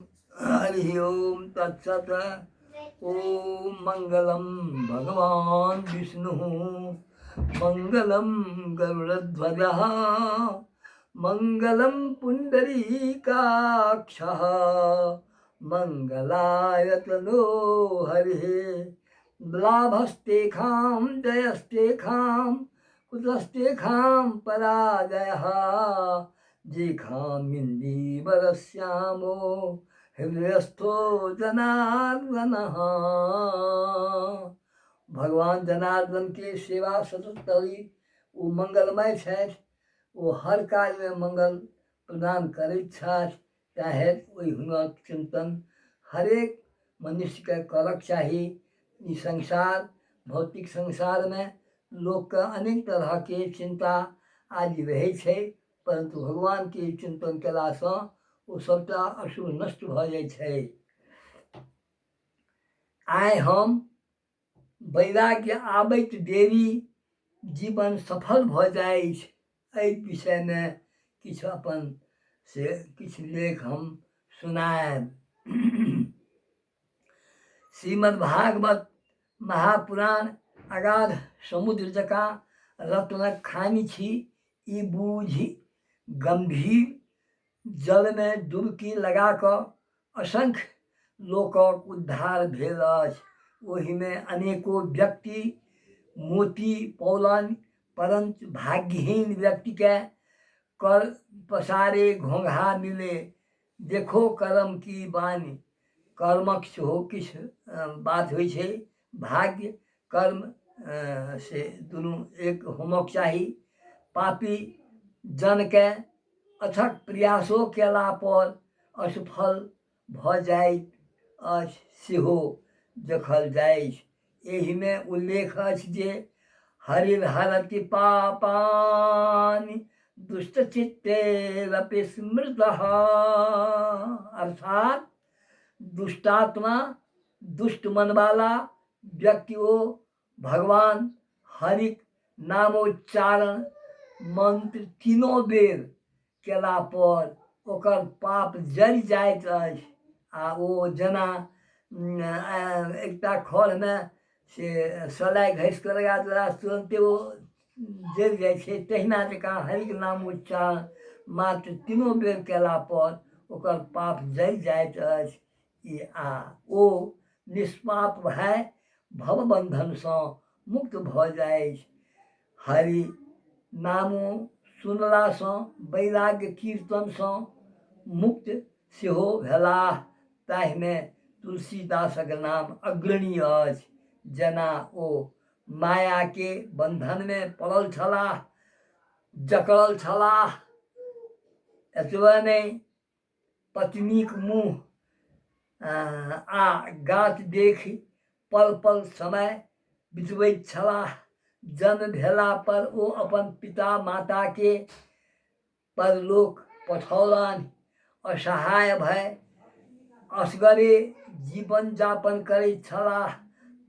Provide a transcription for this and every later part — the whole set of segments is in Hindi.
हरि ओम तत्सत। ओम मंगलम भगवान विष्णु, मंगलम गरुड़ध्वज, मंगलम पुंडरीकाक्ष, मंगलायतनो हरि। लाभस्तेखां जयस्तेखां कुतस्तेखां पराजयः, जेखामिन्दीवरश्यामो हृदयस्थो जनार्दन। भगवान जनार्दन की सेवा सतत करी, वो मंगलमय है। वो हर कार्य में मंगल प्रदान करैत छथि। चाहे वही हुनक चिंतन हरेक मनुष्य के करक चाही। ई संसार भौतिक संसार में लोग के अनेक तरह के चिंता आदि रहै छै, परंतु भगवान के चिंतन केलासँ ओ सबटा अशुभ नष्ट भऽ जाइ छै। आइ हम वैराग्य आबैत देरी जीवन सफल भऽ जाइ छै, एहि विषयमे किछु अपन से किछु लेख हम सुनायब। श्रीमद् भागवत महापुराण अगाध समुद्र जकाँ रत्नक खानी छी। ई बूझि गंभीर जल में डुबकी लगा कऽ असंख्य लोकक उद्धार भेल अछि। ओहि में अनेको व्यक्ति मोती पौलनि, परंतु भाग्यहीन व्यक्ति के कर पसारे घोंघा मिले। देखो कर्म की बानी, कर्मक सेहो किछु बात होइ छै। भाग्य कर्म से दुनू एक होमक चाही। पापी जन के अथक प्रयासो केला पर असफल भऽ जाइत अछि सेहो देखल जाइ। एहि में उल्लेख अछि जे हरिर्हरति पापानि दुष्टचित्तेरपि स्मृतः, अर्थात दुष्टात्मा दुष्ट मन वाला व्यक्तियों भगवान हरिक नामोच्चारण मंत्र तीनों बेर केला पर ओकर पाप जरि जाइत अछि। आ ओ जेना एकटा खर में से सलाई घसि कऽ लगा देला तुरंते ओ जरि जाइ छै, तहिना जकाँ हरिक नामोच्चारण मात्र तीनों बेर केला पर ओकर पाप जरि जाइत अछि। आ ओ निष्पाप भय भवबंधनसँ मुक्त भऽ जाइ। हरि नामो सुनलासँ वैराग्य कीर्तनसँ मुक्त सेहो भेलाह। ताहिमे तुलसीदासक नाम अग्रणी अछि। जेना ओ माया के बंधन में पड़ल छलाह, जकड़ल छलाह। एतबे नहि, पत्नीक मुँह आ गात देखि पल पल समय बितबैत छलाह। जन्म भेला पर ओ अपन पिता माता के परलोक पठौलनि। असहाय भय असगरे जीवन यापन करैत छलाह,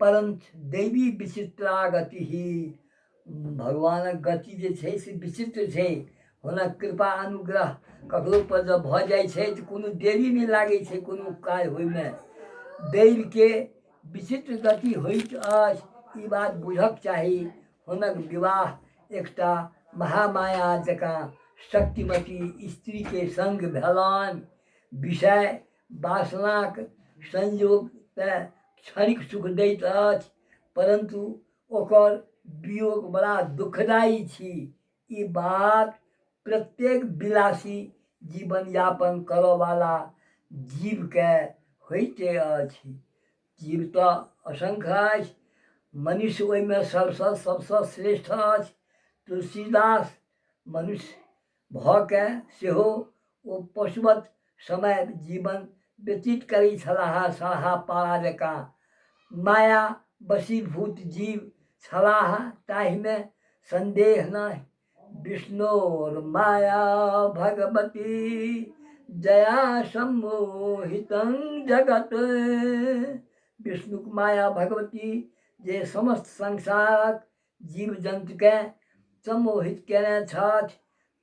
परंतु दैवी विचित्रा गति ही, भगवानक गति जे छै से विचित्र छै। हुनक कृपा अनुग्रह ककरो पर जब भऽ जाइ छै तऽ कोनो देरी नहि लागै छै कोनो काज होइमे। दैव के विचित्र गति होइत अछि, ई बात बुझक चाही। हुनक विवाह एकटा महामाया जकाँ शक्तिमती स्त्री के संग भेलनि। विषय वासनाक संयोग तऽ क्षणिक सुख दैत अछि, परंतु ओकर वियोग बड़ा दुखदायी छी। ई बात प्रत्येक विलासी जीवन यापन करऽ वाला जीव के होइते अछि। जीव तऽ असंख्य अछि, मनुष्य ओहिमे सबसँ श्रेष्ठ अछि। तुलसीदास मनुष्य भऽ के सेहो ओ पशुवत समय जीवन व्यतीत करै छलाह, साहा पारा जकाँ। माया वशीभूत जीव छलाह, ताहिमे संदेह नहि। विष्णोर माया भगवती जया सम्मोहितं जगत। विष्णुक माया भगवती जे समस्त संसारक जीव जंतु के सम्मोहित केने छथि।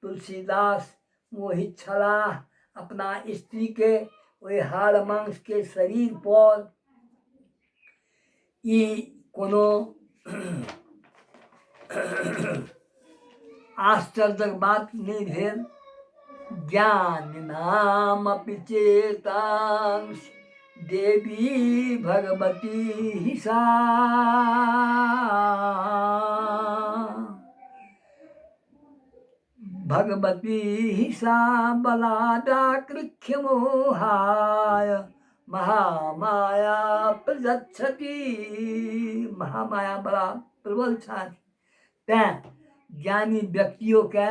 तुलसीदास मोहित छलाह अपना स्त्री के ओहि हाड़ मांस के शरीर पर ई कोनो आश्चर्यक बात नहीं भेल। ज्ञानिनामपि चेतांसि देवी भगवती सा। भगवती सा बलादाकृख्य मोहाय महामाया प्रगच्छति। महामाया बड़ा प्रबल छथि, तें ज्ञानी व्यक्तियों के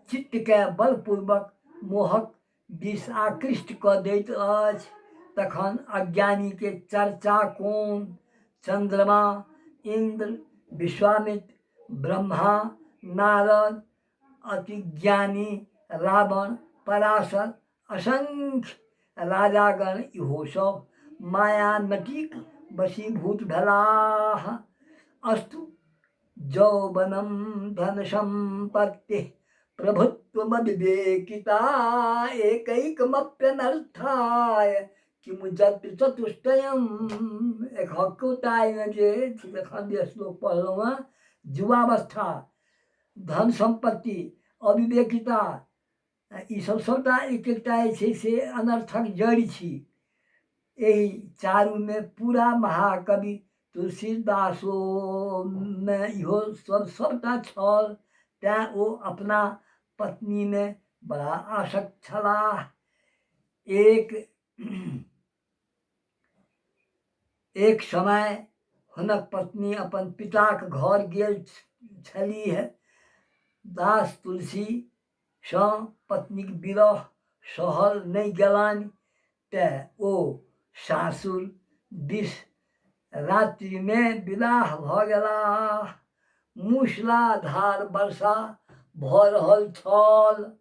चित्त के बलपूर्वक मोहक दिस आकृष्ट कऽ दैत अछि। तखन अज्ञानी के चर्चा कोन? चंद्रमा, इंद्र, विश्वामित्र, ब्रह्मा, नारद, अति ज्ञानी रावण, पराशर, असंख्य राजागण इहो सब माया नटीक वशीभूत भेलाह। अस्तु यौवनम धन संपत्ति प्रभुत्वमविवेकिता एकैकमप्यनर्थाय किमु जत्र चतुष्टयम। एकहक्कोताय में जे एखन श्लोक पढ़लहुँ हेँ, युवावस्था, धन संपत्ति, अविवेकिता, ई सब सबटा एक एकटा जे छै से अनर्थक जड़ि छी। एहि चारू में पूरा महाकवि तुलसीदासो में इहो सब सबटा छल। तैं ओ अपना पत्नी में बड़ा आसक्त छलाह। एक समय हुनक पत्नी अपन पिताक घर गेल छलीह। दास तुलसी सँ पत्नीक विरह सहल नहि गेलनि, तें ओ सासुर दिस रात्रि में विदाह भऽ गेलाह। मूसलाधार वर्षा भऽ रहल छल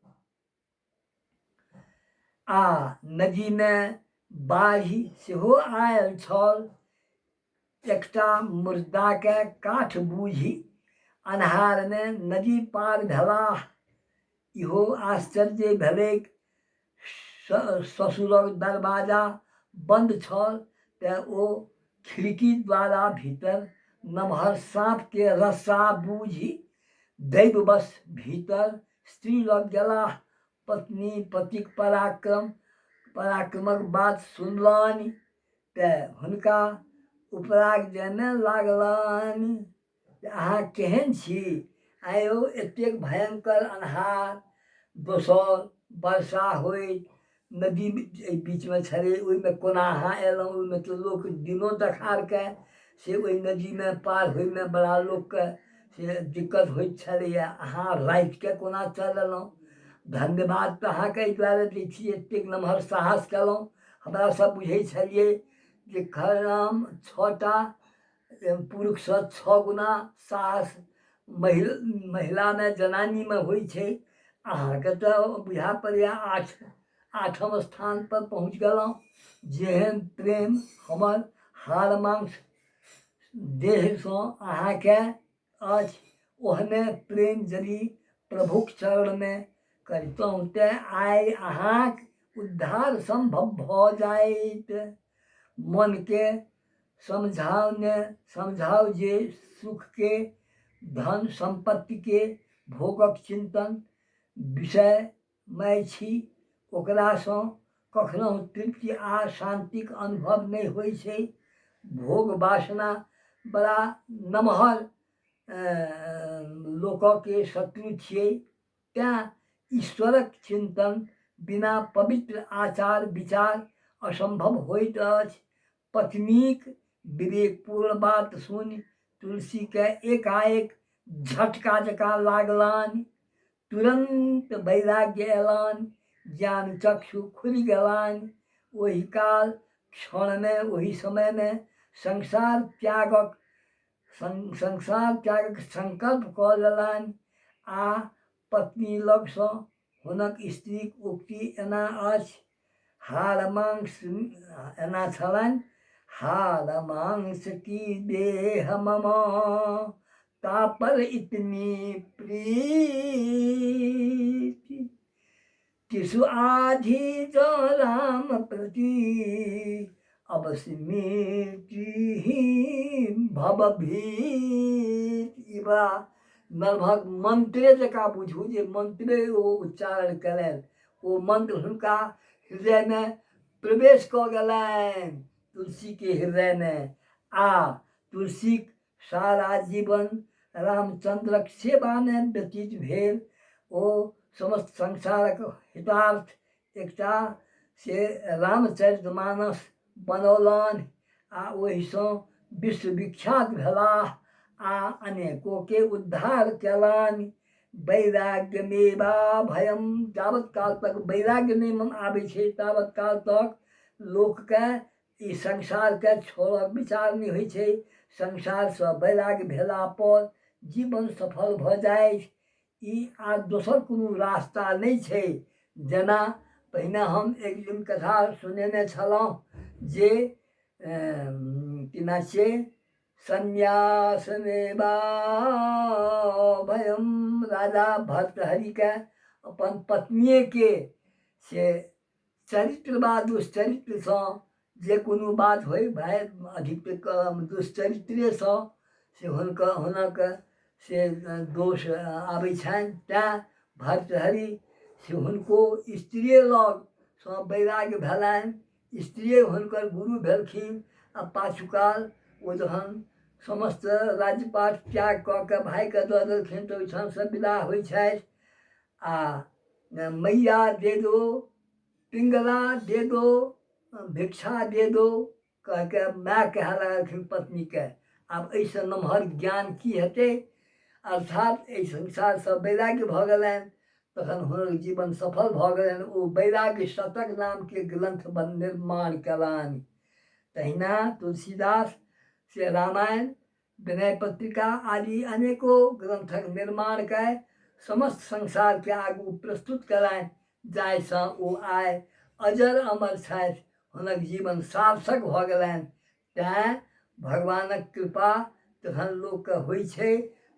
आ नदी में बाढ़ि सेहो आयल छल। एकटा मुर्दा के काठ बूझी अन्हार में नदी पार भेलाह। इहो आश्चर्य भेलैक, ससुरक दरवाजा बंद छल, तें ओ खिड़की द्वारा भीतर नमहर सांप के रस्सा बूझी दैववश भीतर स्त्री लग गेलाह। पत्नी पतिक पराक्रमक बात सुनलनि, तें हुनका उपराग देने लागलनि जे अहाँ केहन छी? आयो एतेक भयंकर अन्हार, दोसर वर्षा होइत, नदी बीच में छलै, ओहिमे कोना अहाँ एलहुँ? ओहिमे तऽ लोक दिनो देखार के से ओहि नदी में पार होय में बड़ा लोक के से दिक्कत होइत छलैए। अहाँ राति के कोना चल एलहुँ? धन्यवाद तऽ अहाँके एहि दुआरे दै छी, एतेक नमहर साहस केलहुँ। हमरा सब बुझै छलियै जे खरनाम 6टा पुरुषसँ 6 गुना साहस महिला में जनानी में होइ छै। अहाँके तऽ बुझा पड़ैया आठम स्थान पर पहुँच गेलहुँ। जेहन प्रेम हमर हाड़ मांस देहसँ अहाँके अछि, ओहने प्रेम यदि प्रभुक चरण में करितहुँ तऽ आइ अहाँक उद्धार संभव भऽ जाइत। मन के समझाओ जे सुख के, धन संपत्ति के, भोगक चिंतन विषयमय छी, ओकरासँ कखनो तृप्ति आ शांतिक अनुभव नहीं होइ छै। भोग वासना बड़ा नमहर लोक के शत्रु छियै। तें ईश्वरक चिंतन बिना पवित्र आचार विचार असंभव होइत अछि। पत्नीक विवेकपूर्ण बात सुनि तुलसी के एकाएक झटका जकाँ लागलनि। तुरंत वैराग्य एलनि, ज्ञान चक्षु खुलि गेलनि। ओहि काल क्षण में, ओहि समय में संसार त्यागक संकल्प कऽ लेलनि। आ पत्नी लगसँ हुनक स्त्रीक उक्ति एना अछि, हाड़ मांस एना छलनि, हाड़ मांस की देह मम तापर इतनी प्रीति। तिसु आधी जो राम प्रति अवश्य मिटी भव भीत। ई बड़ा लगभग मंत्रे जका बुझू जे मंत्रे ओ उच्चारण कयलनि, ओ मंत्र हुनका हृदय में प्रवेश कऽ गेलनि तुलसी के हृदय में। आ तुलसी सारा जीवन रामचंद्रक सेवा में व्यतीत भेल। ओ समस्त संसारक हितार्थ एकटा से रामचरितमानस बनौलनि आ ओहिसँ विश्वविख्यात भेलाह आ अनेकों के उद्धार कयलनि। वैराग्यमेवा भयम, जाबत काल तक वैराग्य नहीं मन आबै छै ताबत काल तक लोकके ई संसारके छोड़क विचार नहीं होइ छै। संसारसँ वैराग्य भेला पर जीवन सफल भऽ जाइ। ई आ दोसर कोनो रास्ता नहीं छै। जेना पहिने हम एक दिन कथा सुनेने छलहुँ जे कि नाम छै संन्यासमेवा भयम। राजा भर्तहरि के अपन पत्निये के से चरित्र वा दुश्चरित्रसँ जे कोनो बात होइ, भाइ अधिक दुश्चरित्रेसँ से हुनक से दोष आबै छनि। तैँ भर्तहरि से हुनको स्त्रिये लग सँ वैराग्य भेलनि, स्त्रिये हुनकर गुरु भेलखिन। आ पाछुकाल ओ जहन समस्त राज्यपाट त्याग कऽ के भाइके दऽ देलखिन तऽ ओहिठामसँ विदा होइ छथि। आ मैया दे दो, पिंगला दे दो, भिक्षा दे दो कह के माय कहे लगलखिन पत्नी के। आब एहिसँ नमहर ज्ञान की हेतै। अर्थात एहि संसारसँ वैराग्य भऽ गेलनि, तखन हुनकर जीवन सफल भऽ गेलनि। ओ वैराग्य शतक नाम के ग्रंथ निर्माण कयलनि। तहिना तुलसीदास से रामायण, विनय पत्रिका आदि अनेको ग्रंथक निर्माण कय समस्त संसार के आगू प्रस्तुत कयलनि, जाहिसँ ओ आइ अजर अमर छथि, हुनक जीवन सार्थक भऽ गेलनि। तैँ भगवानक कृपा जखन लोकके होइ छै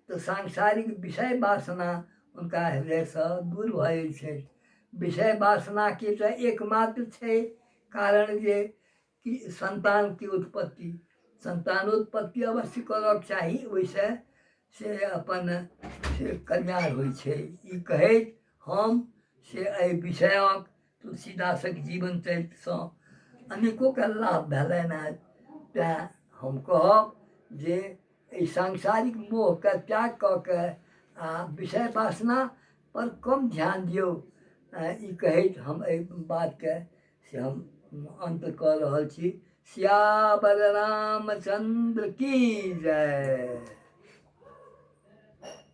तऽ सांसारिक विषय वासना हुनका हृदयसँ दूर भऽ जाइ छै। विषय वासनाके तऽ एकमात्र छै कारण जे कि संतानके उत्पत्ति, संतानोत्पत्ति अवश्य करक चाही, ओहिसँ से अपन से कल्याण होइ छै। ई कहैत हम से एहि विषयक तुलसीदासक जीवन चरित्रसँ अनेकोके लाभ भेलनि हैं। तैँ हम कहब जे एहि सांसारिक मोहके त्याग कऽ के आ विषय वासना पर कम ध्यान दियौ। ई कहैत हम एहि बातके से हम अंत कऽ रहल छी। सियावर रामचंद्र की जय।